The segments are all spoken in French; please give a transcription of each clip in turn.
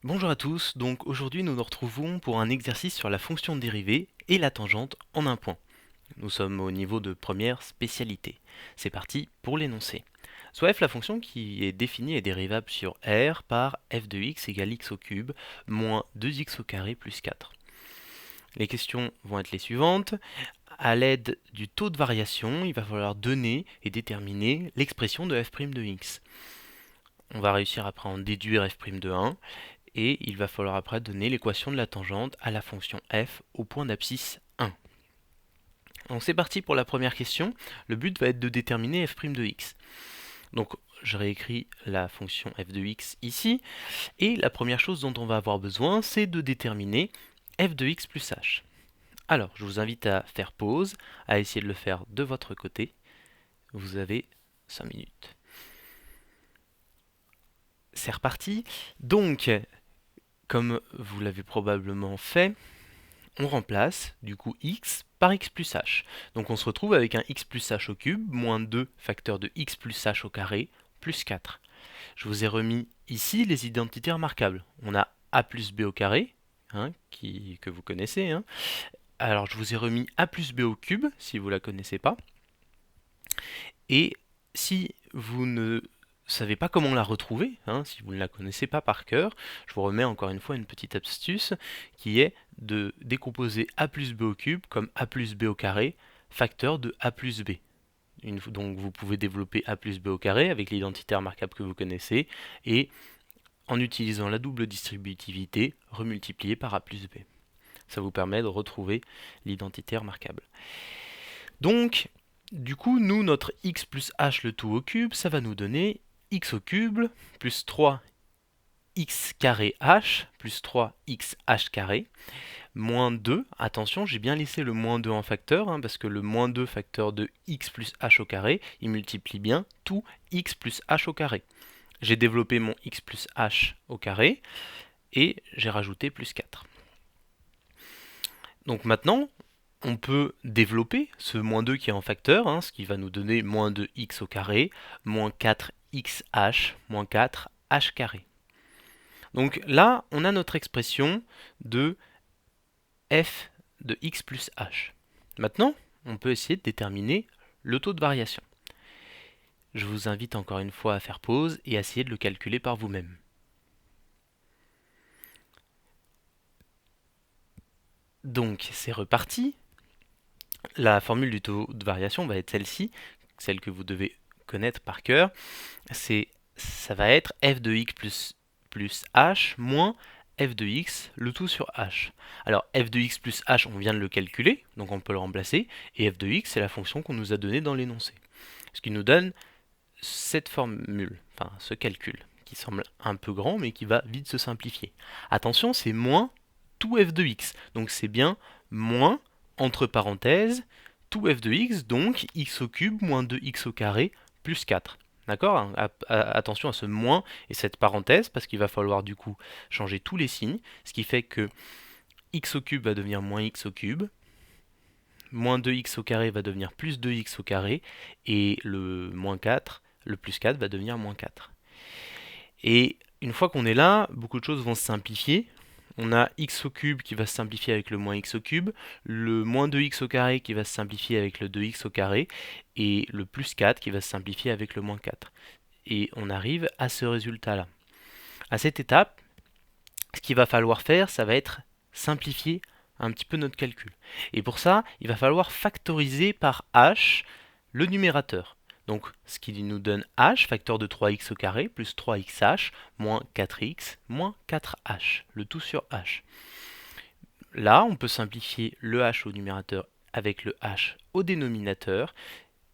Bonjour à tous, donc aujourd'hui nous nous retrouvons pour un exercice sur la fonction de dérivée et la tangente en un point. Nous sommes au niveau de première spécialité. C'est parti pour l'énoncé. Soit f, la fonction qui est définie est dérivable sur r par f de x égale x au cube moins 2x au carré plus 4. Les questions vont être les suivantes. À l'aide du taux de variation, il va falloir donner et déterminer l'expression de f' de x. On va réussir après à en déduire f' de 1. Et il va falloir après donner l'équation de la tangente à la fonction f au point d'abscisse 1. Donc c'est parti pour la première question. Le but va être de déterminer f' de x. Donc je réécris la fonction f de x ici. Et la première chose dont on va avoir besoin, c'est de déterminer f de x plus h. Alors, je vous invite à faire pause, à essayer de le faire de votre côté. Vous avez 5 minutes. C'est reparti. Donc, comme vous l'avez probablement fait, on remplace du coup x par x plus h. Donc on se retrouve avec un x plus h au cube, moins 2 facteur de x plus h au carré, plus 4. Je vous ai remis ici les identités remarquables. On a a plus b au carré, que vous connaissez. Alors je vous ai remis a plus b au cube, si vous ne la connaissez pas. Et si vous ne savez pas comment la retrouver, si vous ne la connaissez pas par cœur, je vous remets encore une fois une petite astuce qui est de décomposer a plus b au cube comme a plus b au carré, facteur de a plus b. Donc vous pouvez développer a plus b au carré avec l'identité remarquable que vous connaissez et en utilisant la double distributivité, remultiplier par a plus b. Ça vous permet de retrouver l'identité remarquable. Donc, du coup, nous, notre x plus h le tout au cube, ça va nous donner x au cube plus 3x carré h plus 3xh carré moins 2. Attention, j'ai bien laissé le moins 2 en facteur, parce que le moins 2 facteur de x plus h au carré, il multiplie bien tout x plus h au carré. J'ai développé mon x plus h au carré et j'ai rajouté plus 4. Donc maintenant, on peut développer ce moins 2 qui est en facteur, ce qui va nous donner moins 2x au carré, moins 4xh, moins 4h carré. Donc là, on a notre expression de f de x plus h. Maintenant, on peut essayer de déterminer le taux de variation. Je vous invite encore une fois à faire pause et à essayer de le calculer par vous-même. Donc c'est reparti. La formule du taux de variation va être celle-ci, celle que vous devez connaître par cœur. Ça va être f de x plus h moins f de x, le tout sur h. Alors f de x plus h, on vient de le calculer, donc on peut le remplacer, et f de x, c'est la fonction qu'on nous a donnée dans l'énoncé. Ce qui nous donne cette formule, enfin ce calcul, qui semble un peu grand, mais qui va vite se simplifier. Attention, c'est moins tout f de x, donc c'est bien moins, entre parenthèses, tout f de x, donc x au cube moins 2x au carré plus 4. D'accord? Attention à ce moins et cette parenthèse, parce qu'il va falloir du coup changer tous les signes, ce qui fait que x au cube va devenir moins x au cube, moins 2x au carré va devenir plus 2x au carré, et le plus 4 va devenir moins 4. Et une fois qu'on est là, beaucoup de choses vont se simplifier. On a x au cube qui va se simplifier avec le moins x au cube, le moins 2x au carré qui va se simplifier avec le 2x au carré, et le plus 4 qui va se simplifier avec le moins 4. Et on arrive à ce résultat-là. À cette étape, ce qu'il va falloir faire, ça va être simplifier un petit peu notre calcul. Et pour ça, il va falloir factoriser par h le numérateur. Donc ce qui nous donne h, facteur de 3x au carré, plus 3xh, moins 4x, moins 4h, le tout sur h. Là, on peut simplifier le h au numérateur avec le h au dénominateur,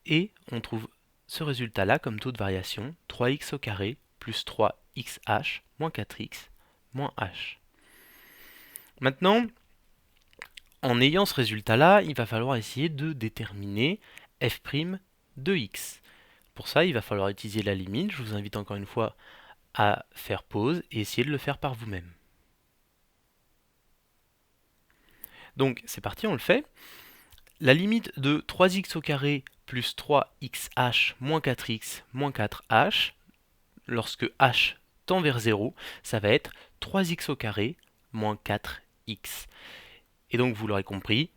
et on trouve ce résultat-là comme taux de variation, 3x au carré, plus 3xh, moins 4x, moins h. Maintenant, en ayant ce résultat-là, il va falloir essayer de déterminer f' de x. Pour ça, il va falloir utiliser la limite. Je vous invite encore une fois à faire pause et essayer de le faire par vous-même. Donc c'est parti, on le fait. La limite de 3x au carré plus 3xh moins 4x moins 4h, lorsque h tend vers 0, ça va être 3x au carré moins 4x. Et donc vous l'aurez compris,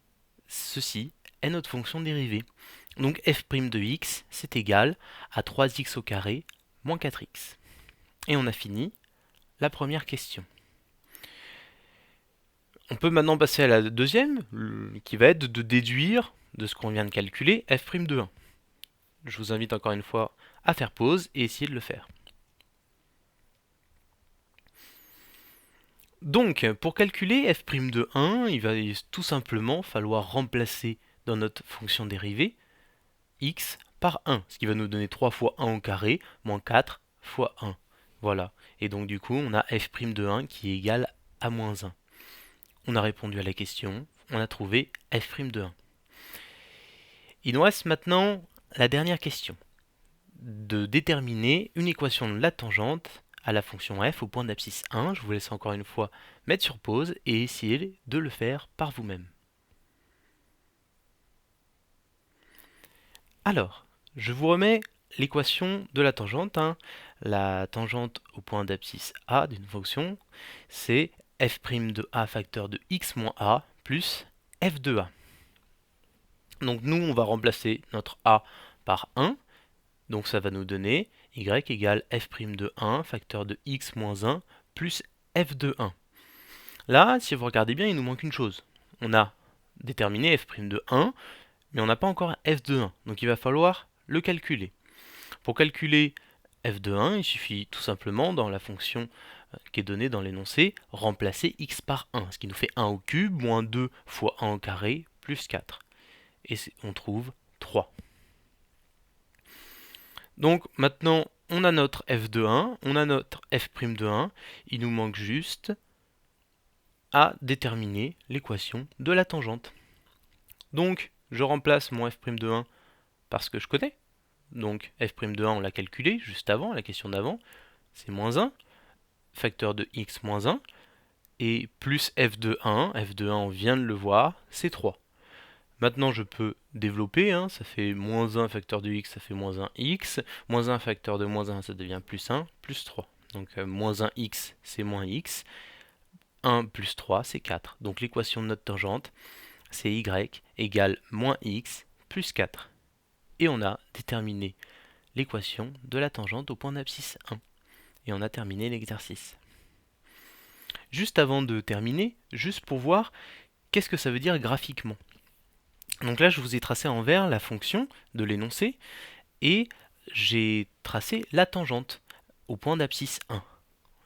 ceci est notre fonction dérivée. Donc f' de x, c'est égal à 3x au carré moins 4x. Et on a fini la première question. On peut maintenant passer à la deuxième, qui va être de déduire de ce qu'on vient de calculer f' de 1. Je vous invite encore une fois à faire pause et essayer de le faire. Donc, pour calculer f' de 1, il va tout simplement falloir remplacer dans notre fonction dérivée x par 1, ce qui va nous donner 3 fois 1 au carré, moins 4 fois 1. Voilà. Et donc du coup, on a f' de 1 qui est égal à moins 1. On a répondu à la question, on a trouvé f' de 1. Il nous reste maintenant la dernière question, de déterminer une équation de la tangente à la fonction f au point d'abscisse 1. Je vous laisse encore une fois mettre sur pause et essayer de le faire par vous-même. Alors, je vous remets l'équation de la tangente. La tangente au point d'abscisse a d'une fonction, c'est f' de a facteur de x moins a plus f de a. Donc nous, on va remplacer notre a par 1. Donc ça va nous donner y égale f' de 1 facteur de x moins 1 plus f de 1. Là, si vous regardez bien, il nous manque une chose. On a déterminé f' de 1, mais on n'a pas encore f de 1. Donc il va falloir le calculer. Pour calculer f de 1, il suffit tout simplement, dans la fonction qui est donnée dans l'énoncé, remplacer x par 1, ce qui nous fait 1 au cube, moins 2 fois 1 au carré, plus 4. Et on trouve 3. Donc maintenant, on a notre f de 1, on a notre f' de 1, il nous manque juste à déterminer l'équation de la tangente. Donc, je remplace mon f' de 1 par ce que je connais. Donc, f' de 1, on l'a calculé juste avant, la question d'avant, c'est moins 1, facteur de x moins 1, et plus f de 1, on vient de le voir, c'est 3. Maintenant, je peux développer, ça fait moins 1 facteur de x, ça fait moins 1x, moins 1 facteur de moins 1, ça devient plus 1, plus 3. Donc, moins 1x, c'est moins x, 1 plus 3, c'est 4. Donc, l'équation de notre tangente, c'est y égale moins x plus 4. Et on a déterminé l'équation de la tangente au point d'abscisse 1. Et on a terminé l'exercice. Juste avant de terminer, juste pour voir qu'est-ce que ça veut dire graphiquement. Donc là, je vous ai tracé en vert la fonction de l'énoncé et j'ai tracé la tangente au point d'abscisse 1.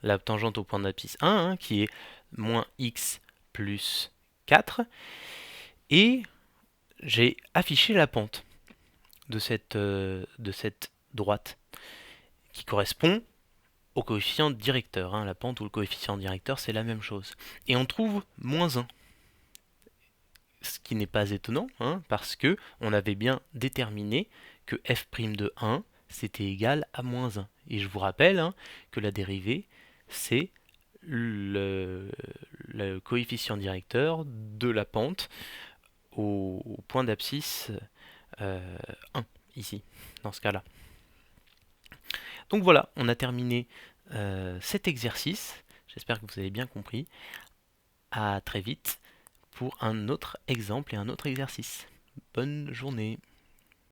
La tangente au point d'abscisse 1, qui est moins x plus 4. Et j'ai affiché la pente de cette droite qui correspond au coefficient directeur. La pente ou le coefficient directeur, c'est la même chose. Et on trouve moins 1. Ce qui n'est pas étonnant, parce que on avait bien déterminé que f' de 1, c'était égal à moins 1. Et je vous rappelle que la dérivée, c'est le coefficient directeur de la pente au point d'abscisse 1, ici, dans ce cas-là. Donc voilà, on a terminé cet exercice. J'espère que vous avez bien compris. À très vite pour un autre exemple et un autre exercice. Bonne journée.